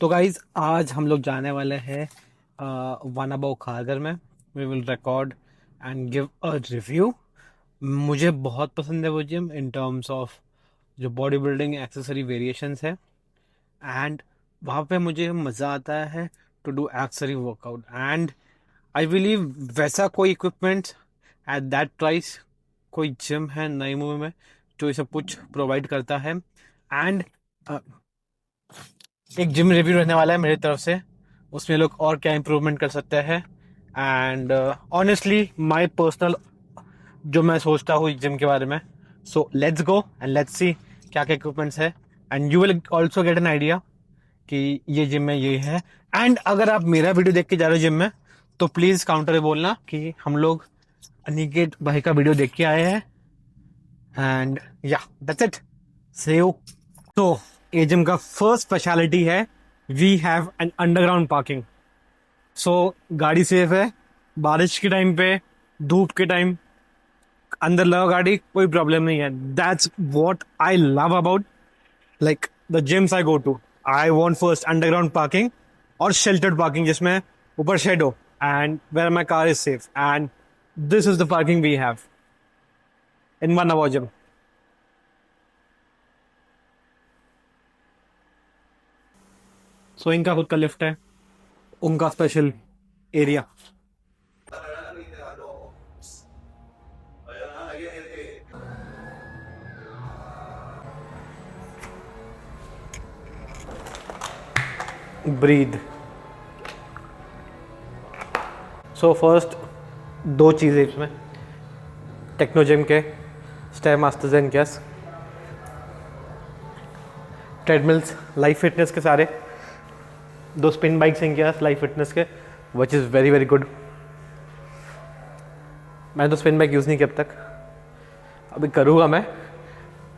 तो गाइज आज हम लोग जाने वाले हैं वानाबो खारगर में। We will record and give a review. मुझे बहुत पसंद है वो जिम इन टर्म्स ऑफ जो बॉडी बिल्डिंग एक्सेसरी वेरिएशंस है। एंड वहाँ पे मुझे मज़ा आता है to do accessory workout. And I believe वैसा कोई इक्विपमेंट एट दैट प्राइस कोई जिम है नई मूवी में जो ये सब कुछ प्रोवाइड करता है। एंड एक जिम रिव्यू रहने वाला है मेरी तरफ से, उसमें लोग और क्या इम्प्रूवमेंट कर सकते हैं। एंड ऑनेस्टली माय पर्सनल जो मैं सोचता हूँ जिम के बारे में। So let's go and let's see क्या क्या इक्विपमेंट्स है। And you will also get an idea कि ये जिम में ये है। एंड अगर आप मेरा वीडियो देख के जा रहे हो जिम में तो प्लीज़ काउंटर में बोलना कि हम लोग अनिकेत भाई का वीडियो देख के आए हैं। एंड या दैट्स इट, सी यू। तो ये जिम का फर्स्ट स्पेशलिटी है we have an underground parking. So गाड़ी सेफ है, बारिश के टाइम पे, धूप के टाइम अंदर लगाओ गाड़ी, कोई प्रॉब्लम नहीं है। That's what I love about like the gyms I go to. I want first underground parking और शेल्टर्ड पार्किंग जिसमें ऊपर शेड हो and where my car is safe. And this is the parking we have in one our gym. So इनका खुद का lift है, उनका special area. Breathe. So first दो चीज़ें इसमें टेक्नोजिम के स्टेयर मास्टर जेन कैस ट्रेडमिल्स लाइफ फिटनेस के सारे, दो स्पिन बाइक्स हैं क्या लाइफ फिटनेस के, विच इज़ वेरी वेरी गुड। मैंने तो स्पिन बाइक यूज़ नहीं किया अब तक, अभी करूँगा मैं,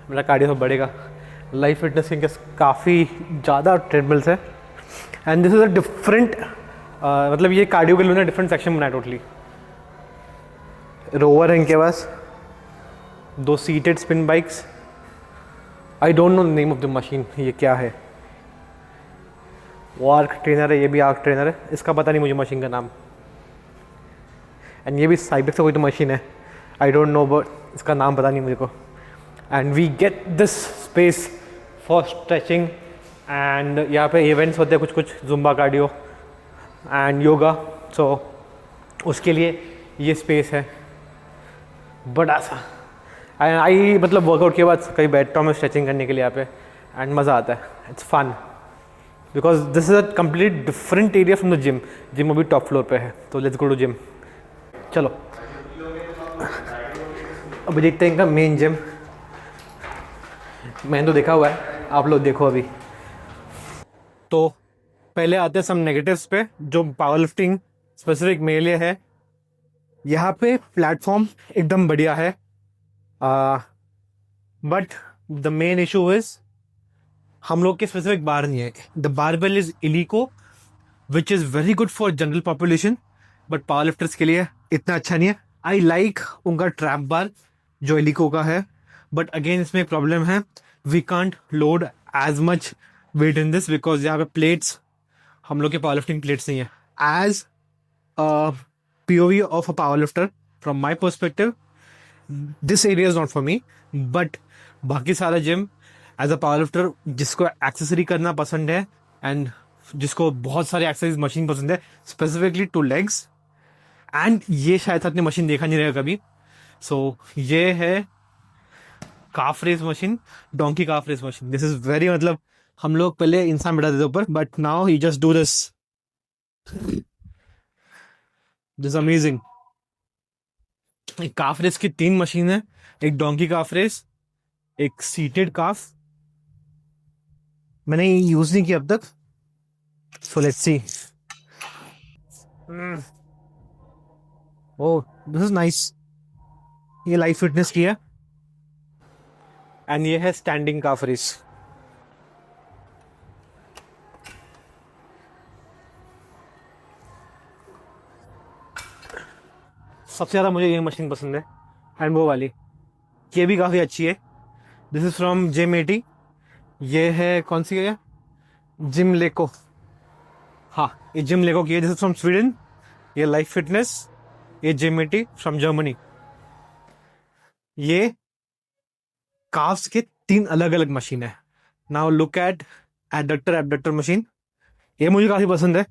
मेरा कार्डियो तो बढ़ेगा। लाइफ फिटनेस के काफ़ी ज़्यादा ट्रेडमिल्स है and this is a different मतलब ये कार्डियो के लिए डिफरेंट सेक्शन बनाया टोटली। रोवर है इनके पास, दो seated spin bikes. I don't know the name of the machine, ये क्या है। वो आर्क ट्रेनर है, ये भी आर्क ट्रेनर है, इसका पता नहीं मुझे मशीन का नाम। एंड ये भी साइबेक्स का कोई तो मशीन है, आई डोंट नो बट इसका नाम पता नहीं मुझे को। And we get this space for stretching and यहाँ पे इवेंट्स होते हैं कुछ कुछ, zumba cardio and yoga. So उसके लिए ये स्पेस है बड़ा सा। एंड आई मतलब वर्कआउट के बाद कहीं बैठता हूँ मैं स्ट्रेचिंग करने के लिए यहाँ पे, एंड मज़ा आता है, it's fun because this is a complete different area from the gym. Gym अभी टॉप फ्लोर पे है, तो लेट्स गो टू जिम। चलो अभी देखते हैं इनका मेन जिम। मैंने तो देखा हुआ है, आप लोग देखो अभी। तो पहले आते हैं सम नेगेटिव्स पे जो पावर लिफ्टिंग स्पेसिफिक मेरे लिए है। यहाँ पे प्लेटफॉर्म एकदम बढ़िया है, but the main issue is हम लोग के स्पेसिफिक बार नहीं है। The barbell is Eleiko which is very good for general population, but power lifters के लिए इतना अच्छा नहीं है। आई लाइक उनका ट्रैप बार जो इलीको का है, बट अगेन इसमें एक प्रॉब्लम है, we can't load as much weight in this because यहाँ पे प्लेट्स हम लोग के पावर लिफ्टिंग प्लेट्स नहीं है। As POV of a powerlifter, from my perspective, this area is not for me. But बाकी सारा जिम एज अ पावरलिफ्टर जिसको एक्सेसरी करना पसंद है एंड जिसको बहुत सारे एक्सरसाइज मशीन पसंद है स्पेसिफिकली टू लेग्स, एंड ये शायद आपने मशीन देखा नहीं रहेगा कभी। सो ये है calf raise machine, donkey calf raise machine. This is very मतलब हम लोग पहले इंसान बैठा देते ऊपर, but now you just do this. This amazing. एक काफ रेस की 3 मशीन है, एक डोंकी काफ रेस, एक सीटेड काफ। मैंने यूज नहीं किया अब तक, so let's see. Oh this is nice. ये लाइफ फिटनेस की है एंड ये है स्टैंडिंग काफ रेस। सबसे ज़्यादा मुझे ये मशीन पसंद है एंड वो वाली, ये भी काफ़ी अच्छी है। This is from gym 80। ये है कौन सी है, जिम लेको। हाँ, ये जिम लेगो की है, दिस इज फ्रॉम स्वीडन. ये लाइफ फिटनेस, ये जिम80 फ्रॉम जर्मनी. ये काफ्स के 3 अलग अलग मशीन है. Now look at adductor abductor machine. ये मुझे काफी पसंद है.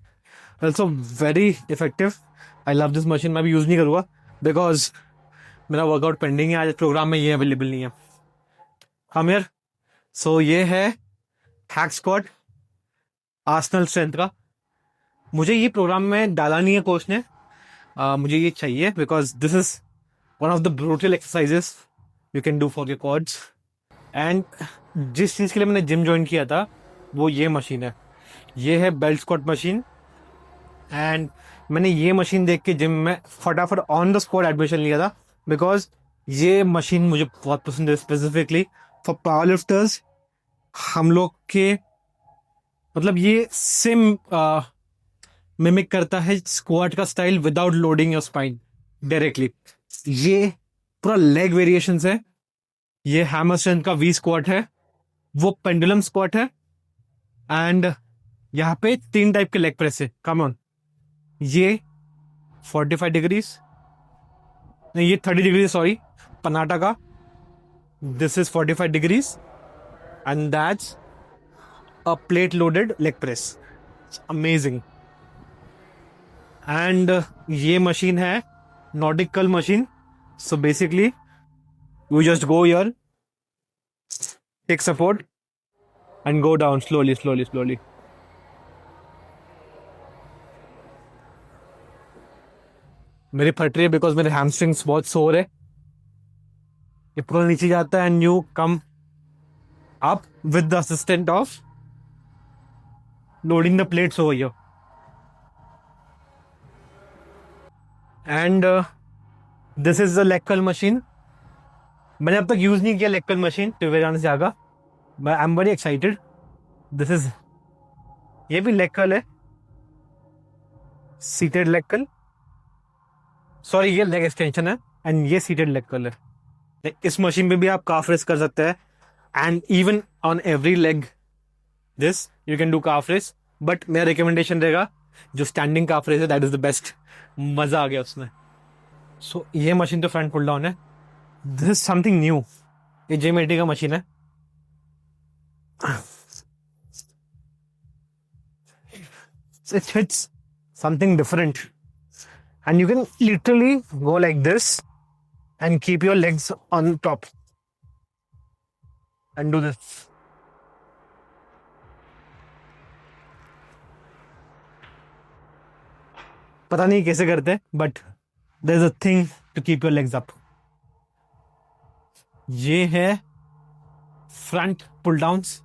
Also very effective. I love this machine. मैं भी यूज नहीं करूँगा बिकॉज मेरा वर्कआउट पेंडिंग है. आज प्रोग्राम में ये अवेलेबल नहीं है. हम यार, सो ये है हैक स्क्वाट आर्सेनल स्ट्रेंथ का. मुझे ये प्रोग्राम में डाला नहीं है कोच ने. मुझे ये चाहिए because this is one of the brutal exercises you can do for your quads. And जिस चीज़ के लिए मैंने जिम ज्वाइन किया था वो ये मशीन है. ये है बेल्ट स्क्वाट मशीन. एंड मैंने ये मशीन देख के जिम में फटाफट ऑन द स्पॉट एडमिशन लिया था बिकॉज ये मशीन मुझे बहुत पसंद है. स्पेसिफिकली फॉर पावर लिफ्टर्स, हम लोग के मतलब ये सेम मिमिक करता है स्क्वाट का style without loading your spine directly. ये पूरा लेग वेरिएशंस है. ये हैमर स्ट्रेंथ का वी स्क्वाट है, वो पेंडुलम स्क्वाट है. एंड यहाँ पे 3 टाइप के लेग प्रेस है. कम ऑन, ये 45 डिग्रीज, नहीं ये 30 डिग्री, सॉरी, पनाटा का. This is 45 degrees and that's a plate loaded leg press. Amazing. And ये मशीन है Nordic curl machine. So basically you just go here, take support and go down slowly slowly slowly. मेरी फट रही है because मेरे hamstrings बहुत सोर है. ये पूरा नीचे जाता है and you come up with the assistant of loading the plates over here. And this is the leg curl machine. मैंने अब तक यूज नहीं किया leg curl machine to be honest जागा, but I am very excited. This is, ये भी leg curl है, seated leg curl. Sorry, ये लेग एक्सटेंशन है एंड ये सीटेड लेग कर्ल है. इस मशीन पे भी आप काफ रेस कर सकते हैं. And even on every leg this you can do calf raise. But मेरा रिकमेंडेशन रहेगा जो स्टैंडिंग काफ रेस है, दैट इज द बेस्ट. मजा आ गया उसमें. सो ये मशीन तो फ्रंट पुल डाउन है. This is something new. ये जिम80 का मशीन है. It hits something different. And you can literally go like this and keep your legs on top and do this. पता नहीं कैसे करते, but there's a thing to keep your legs up. ये है front pull downs.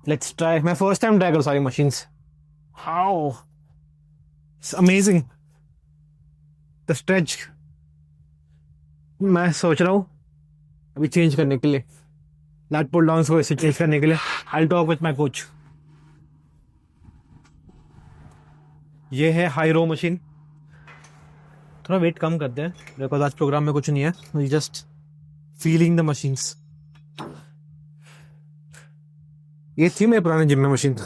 Let's try. मैं first time try करूँ सारी machines. How it's amazing the stretch. मैं सोच रहा हूँ अभी चेंज करने के लिए, लैट पुल डाउन्स को ऐसे चेंज करने के लिए. I talk with my coach. ये है हाई रो मशीन. थोड़ा वेट कम करते हैं बिकॉज आज प्रोग्राम में कुछ नहीं है. Just feeling the machines. ये थी मेरे पुराने जिम में मशीन,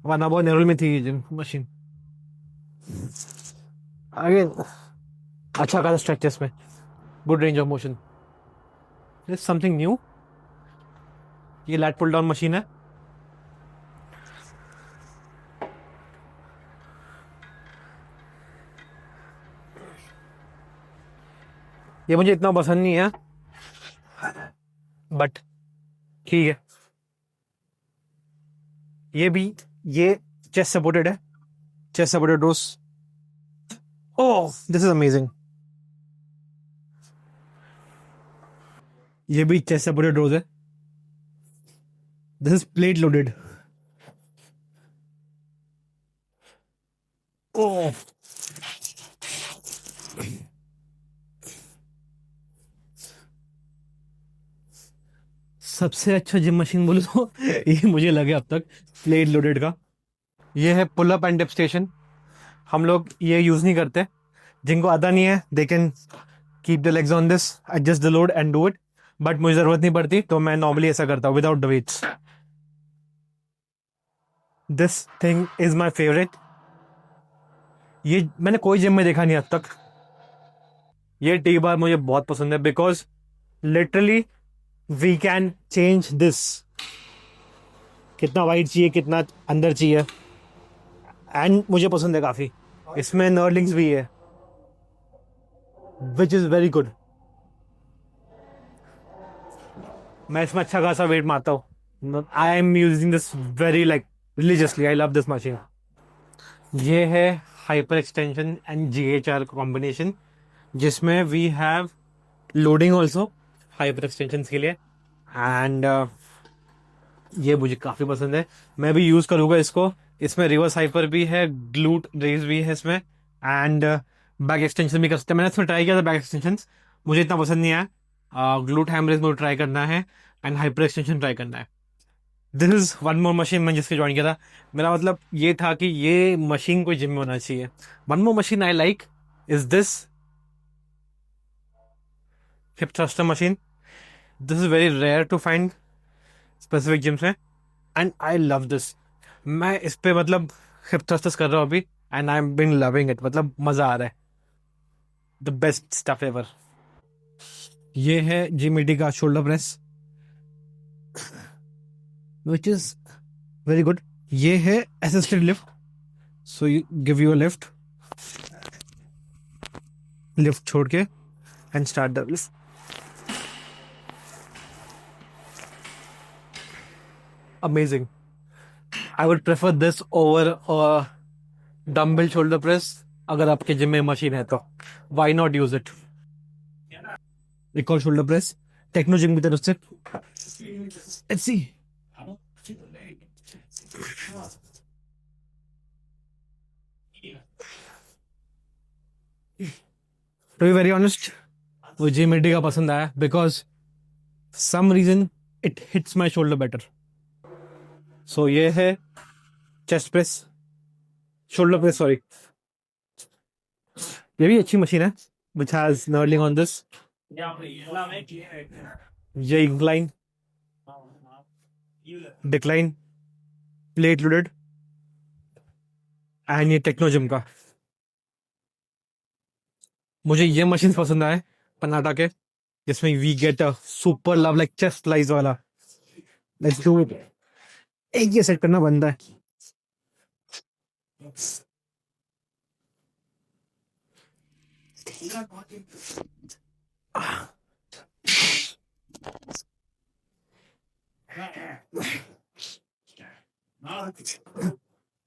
वरना बहुत नेरुल में थी ये जिम मशीन. अगेन अच्छा खासा स्ट्रेचेस में, good range of motion. This something new. ये लैट पुल डाउन मशीन है. ये मुझे इतना पसंद नहीं है बट ठीक है. ये भी, ये चेस्ट सपोर्टेड है, chest supported rows. Oh this is amazing. ये भी चेस्ट सपोर्टेड रोज है. This is plate loaded. Oh सबसे अच्छा जिम मशीन बोलो तो ये मुझे लगे अब तक प्लेट लोडेड का. ये है pull up and dip station. हम लोग ये यूज नहीं करते. जिनको आता नहीं है they can keep the legs on this, adjust the load and do it. But मुझे जरूरत नहीं पड़ती तो मैं नॉर्मली ऐसा करता हूँ without the weights. This thing is my favourite. ये मैंने कोई जिम में देखा नहीं आज तक। ये टी बार मुझे बहुत पसंद है because literally we can change this, कितना वाइड चाहिए कितना अंदर चाहिए, एंड मुझे पसंद है काफ़ी। इसमें नर्लिंग्स भी है विच इज़ वेरी गुड। मैं इसमें अच्छा खासा वेट मारता हूँ। I am using this very like religiously, I love this machine. ये है hyperextension and G H R combination, जिसमें we have loading also hyperextension के लिए, एंड ये मुझे काफ़ी पसंद है। मैं भी यूज़ करूँगा इसको। इसमें रिवर्स हाइपर भी है, ग्लूट रेज भी है इसमें, एंड बैक एक्सटेंशन भी कर सकते हैं। मैंने इसमें ट्राई किया था बैक एक्सटेंशन, मुझे इतना पसंद नहीं आया। ग्लूट हैम रेज मुझे ट्राई करना है एंड हाइपर एक्सटेंशन ट्राई करना है। This is one more machine मैं जिसके ज्वाइन किया था। मेरा मतलब ये था कि ये मशीन कोई जिम में होना चाहिए। One more machine I like is this hip thruster machine. This is very rare to find specific gyms में, एंड आई लव दिस। मैं इस पे मतलब हिप थ्रस्टर्स कर रहा हूँ अभी, and I am been loving it, मतलब मजा आ रहा है। The best stuff ever. ये है जिमिटी का shoulder press which is very good. ये है assisted lift, so you give you a lift, lift छोड़ के and start the lift. Amazing. I would prefer this over dumbbell shoulder press. अगर आपके जिम में मशीन है तो वाई नॉट यूज इट। एक और शोल्डर प्रेस टेक्नो जिम की तरफ से। Let's see. To be very honest, मुझे मिड्डी का पसंद आया because some reason it hits my shoulder better. So ये है chest press, shoulder press sorry. ये भी अच्छी मशीन है which has knurling on this. ये incline, decline, plate loaded, and ये टेक्नो जिम का। मुझे ये मशीन पसंद आए पनाटा के, जिसमें we get a super love like chest lies वाला। Let's do it. एक ये सेट करना बनता है।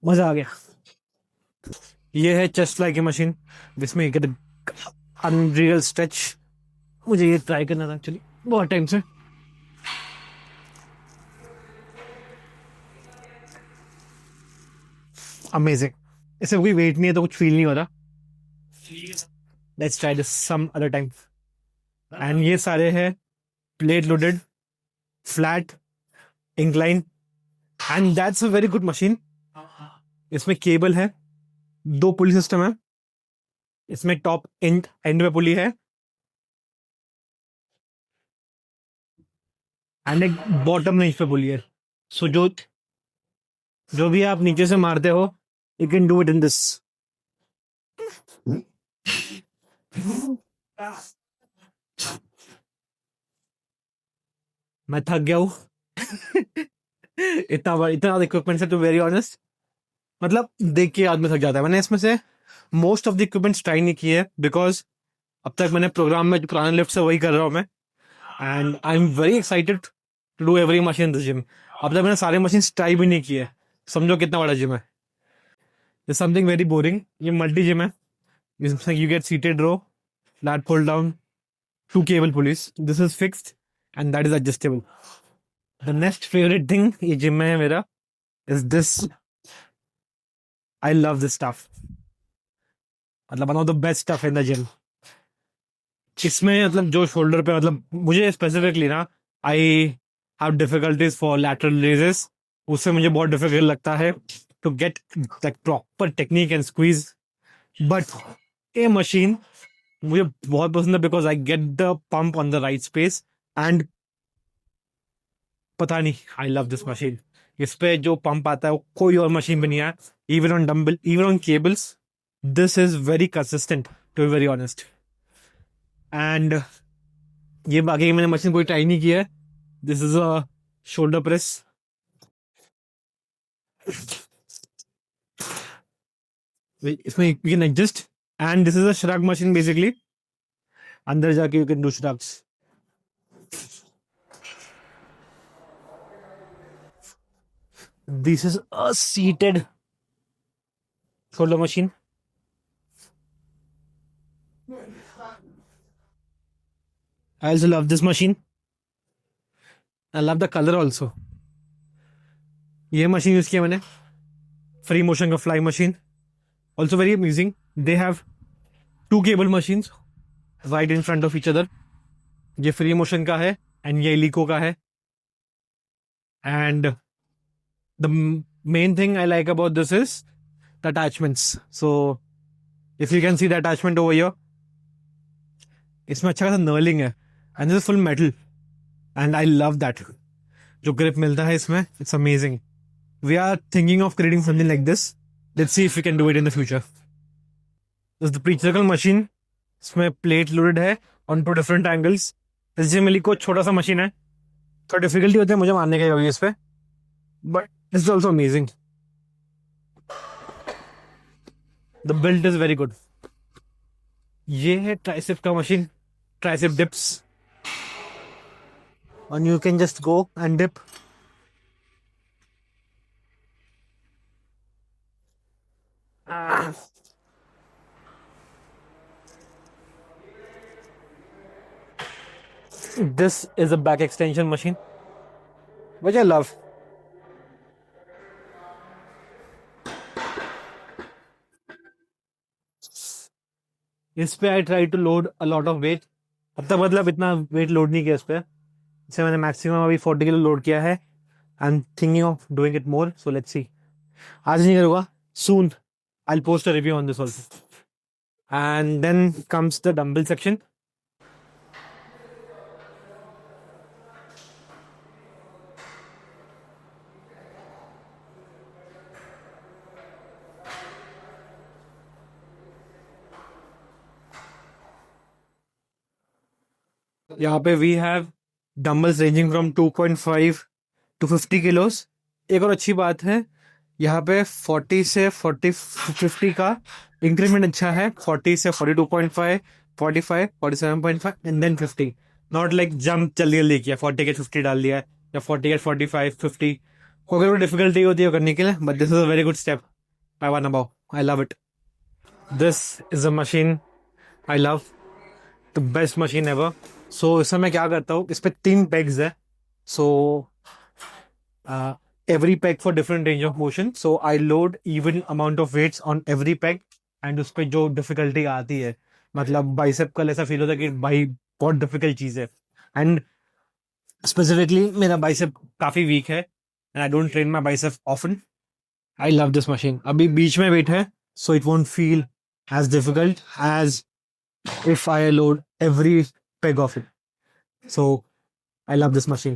मजा आ गया। ये है चेस्ट फ्लाई की मशीन जिसमें यू गेट अनरियल स्ट्रेच। मुझे ये ट्राई करना था एक्चुअली बहुत टाइम से। अमेजिंग। इससे कोई वेट नहीं है तो कुछ फील नहीं हो रहा। Let's try this some other time. And ये सारे हैं plate loaded, flat, incline, and that's a very good machine. इसमें केबल है, दो पुली सिस्टम है। इसमें टॉप एंड एंड में पुली है एंड एक बॉटम रेंज पे पुली है। सो जो जो भी आप नीचे से मारते हो you can do it in this. मैं थक गया हूँ इतना इक्विपमेंट से, टू वेरी ऑनेस्ट। मतलब देख के आदमी थक जाता है। मैंने इसमें से most of the equipments try नहीं किए बिकॉज अब तक मैंने प्रोग्राम में जो पुराने लिफ्ट से वही कर रहा हूँ मैं, and I am very excited to do every machine in the gym. अब तक मैंने सारे मशीन ट्राई भी नहीं किए। समझो कितना बड़ा जिम है। Is something very boring. ये मल्टी जिम है, इसमें you get seated row, flat fold down, two cable pulleys, this is fixed and that is adjustable. The next favourite thing ये जिम में है मेरा is this. I love this stuff, मतलब one of the best stuff in the gym. इसमें मतलब जो shoulder पे, मतलब मुझे स्पेसिफिकली ना, I have difficulties for lateral raises. उससे मुझे बहुत डिफिकल्ट लगता है to get that proper technique and squeeze. But ये मशीन मुझे बहुत पसंद है because I get the pump on the right space, and पता नहीं, आई लव दिस मशीन। इस पे जो पंप आता है वो कोई और मशीन पे नहीं आया, even on dumbbell, even on cables. This is very consistent, to be very honest. And ये बाकी मैंने मशीन कोई ट्राई नहीं किया है. This is a shoulder press. इसमें you can adjust. And this is a shrug machine basically. अंदर जाके you can do shrugs. This is a seated shoulder machine. I also love this machine. I love the color also. ये machine use किया मैंने, free motion का fly machine. Also very amazing. They have 2 cable machines right in front of each other. ये free motion का है and ये इलिको का है. And the main thing I like about this is the attachments. So if you can see the attachment over here, इसमें अच्छा खासा knurling है and this is full metal and I love that. जो grip मिलता है इसमें, it's amazing. We are thinking of creating something like this. Let's see if we can do it in the future. This is the pre-circle machine. इसमें plate loaded है on 2 different angles. जैसे मेरे को छोटा सा मशीन है, थोड़ा difficulty होती है मुझे मारने का इस पे, but it's also amazing. The build is very good. ये है ट्राइसेप का machine, tricep dips, and you can just go and dip. This is a back extension machine, which I love. इस पे I try to load a lot of weight. अब तक मतलब इतना wait load नहीं किया इस पे. इससे मैंने मैक्सिमम अभी 40 किलो लोड किया है. I am thinking of doing it more, so let's see. आज नहीं करूँगा, soon I will post a review on this also. And then comes the dumbbell section. यहाँ पे we have dumbbells ranging from 2.5 to 50 kilos. एक और अच्छी बात है, यहाँ पे 40 से 50 का इंक्रीमेंट अच्छा है. 40 से 42.5, 45, 47.5 and then 50. Not like jump जल्दी जल्दी किया, 40 के 50 डाल दिया या 40 के 45, 50. अगर कोई डिफिकल्टी होती है करने के लिए, but this is a very good step. I want about, I love it. This is a machine I love, the best machine ever. So इसमें मैं क्या करता हूँ, इस पे 3 pegs है. सो every peg for different range of motion. So I load even amount of weights on every peg. And उस पे जो डिफिकल्टी आती है, मतलब बाइसेप कल ऐसा फील होता है कि भाई बहुत डिफिकल्ट चीज है. एंड स्पेसिफिकली मेरा बाइसेप काफी वीक है and I don't train my bicep often. I love this machine. अभी बीच में वेट है, so it won't feel as difficult as if I load every peg of it. So I love this machine.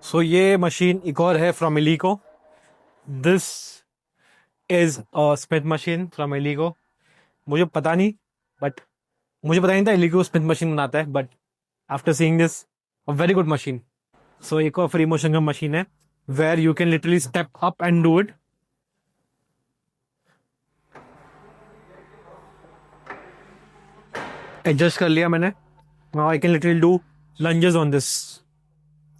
So ये machine एक और है from Eleiko. This is a Smith machine from Eleiko. मुझे पता नहीं, but मुझे पता नहीं था Eleiko Smith machine बनाता है, but after seeing this, a very good machine. So एक और free motion का मशीन है where you can literally step up and do it. Adjust कर लिया मैंने. Now I can literally do lunges on this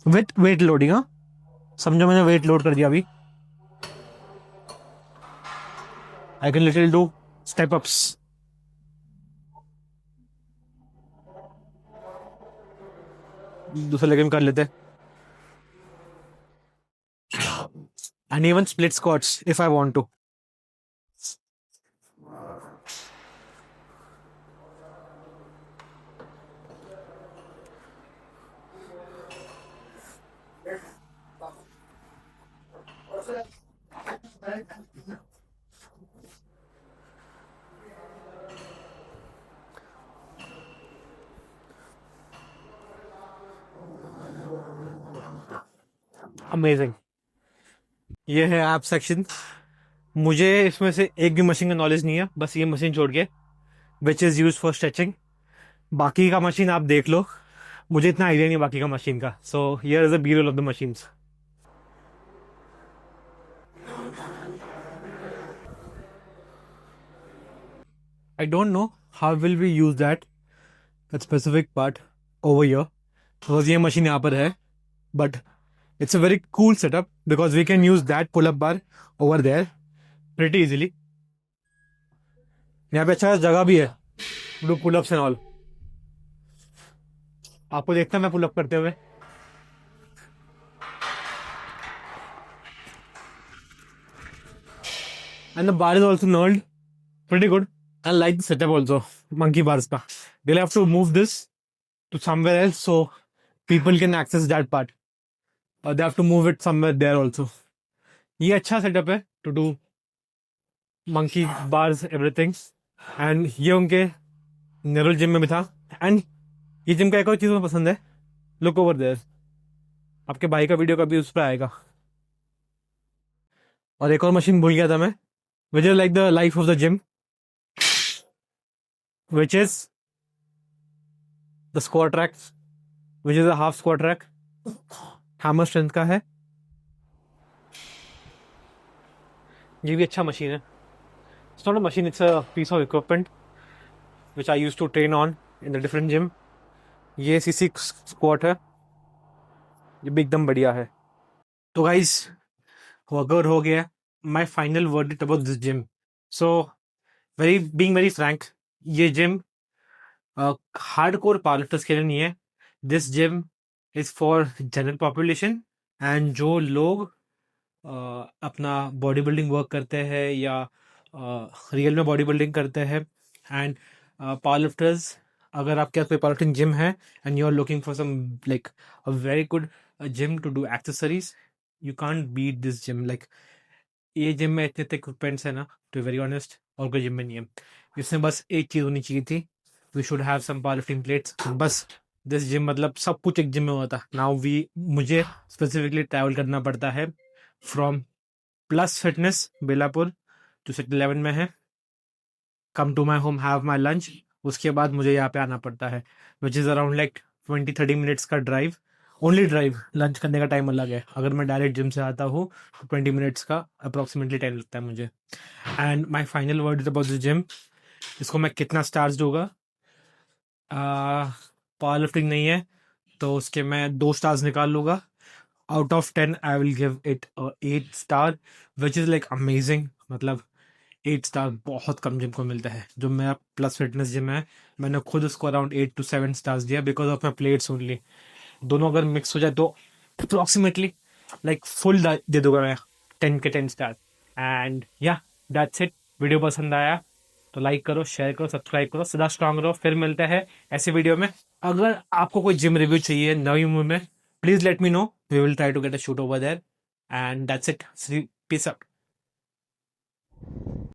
with weight loading. हाँ समझो, मैंने वेट लोड कर दिया अभी. I can literally do step ups. दूसरे लेकिन कर लेते. And even split squats if I want to. Amazing. ये है ऐप सेक्शन. मुझे इसमें से एक भी मशीन का नॉलेज नहीं है, बस ये मशीन छोड़ के, which is use for stretching. बाकी का मशीन आप देख लो, मुझे इतना आइडिया नहीं बाकी का मशीन का। So here is the B roll of the machines. I don't know how will we use that specific part over here, because ये मशीन यहाँ पर है, but it's a very cool setup because we can use that pull-up bar over there pretty easily. यहाँ पे अच्छा जगह भी है डू पुल-अप्स एंड ऑल। आपको देखता मैं पुल-अप करते हुए। And the bar is also knurled pretty good. I like the setup also, monkey bars का। They'll have to move this to somewhere else so people can access that part, or they have to move it somewhere there also. ये अच्छा setup है to do monkey bars everything। and ये उनके Nerul gym में भी था। And ये gym का एक और चीज़ मुझे पसंद है, लुक ओवर देयर। आपके भाई का वीडियो कभी उस पर आएगा। और एक और मशीन भूल गया था मैं, which is like the life of the gym, which is the squat rack, which is a half squat rack, hammer strength का है। ये भी अच्छा मशीन है। It's not a machine, it's a piece of equipment which I use to train on in the different gym. ये sissy squat है, ये भी एकदम बढ़िया है। तो गाइस वर्कआउट हो गया। My final verdict about this gym, so very being very Frank, ये जिम हार्ड कोर पावरलिफ्टर्स के लिए नहीं है। This gym is for general population, and जो लोग अपना बॉडी बिल्डिंग वर्क करते हैं या रियल में बॉडी बिल्डिंग करते हैं, एंड पावरलिफ्टर्स, अगर आपके पास कोई पावरलिफ्टिंग जिम है and you are looking for some like a very good gym to do accessories, you can't beat this gym. Like ये जिम में इतने इक्विपमेंट्स है ना, टू वेरी ऑनेस्ट, और कोई जिम में नहीं है। इसमें बस एक चीज़ होनी चाहिए थी, we should have some powerlifting plates, बस। दिस जिम मतलब सब कुछ एक जिम में होता। नाउ मुझे स्पेसिफिकली ट्रैवल करना पड़ता है फ्रॉम प्लस फिटनेस बेलापुर, जो सेक्टर 11 में है, come to my home, have my lunch, उसके बाद मुझे यहाँ पे आना पड़ता है, which is around like 20-30 minutes का ड्राइव, ओनली ड्राइव। लंच करने का टाइम अलग है। अगर मैं डायरेक्ट जिम से आता हूँ तो 20 मिनट्स का अप्रॉक्सीमेटली टाइम लगता है मुझे। And my final word is about the gym, इसको मैं कितना स्टार्स दूंगा? पावर लिफ्टिंग नहीं है तो उसके मैं 2 स्टार्स निकाल लूँगा। Out of 10 I will give it 8 star, which is like amazing. मतलब 8 स्टार बहुत कम जिम को मिलता है। जो मेरा प्लस फिटनेस जिम है, मैंने खुद उसको अराउंड 8 to 7 स्टार्स दिया because of my plates only. दोनों अगर मिक्स हो जाए तो अप्रोक्सीमेटली लाइक फुल दे दूंगा मैं 10 के 10 स्टार। एंड या दैट्स इट। वीडियो पसंद आया तो लाइक करो, शेयर करो, सब्सक्राइब करो। सदा स्ट्रांग रहो। फिर मिलते हैं ऐसे वीडियो में। अगर आपको कोई जिम रिव्यू चाहिए नई उम्र में, please let me know, we will try to get a shoot over there. And that's it. Peace out.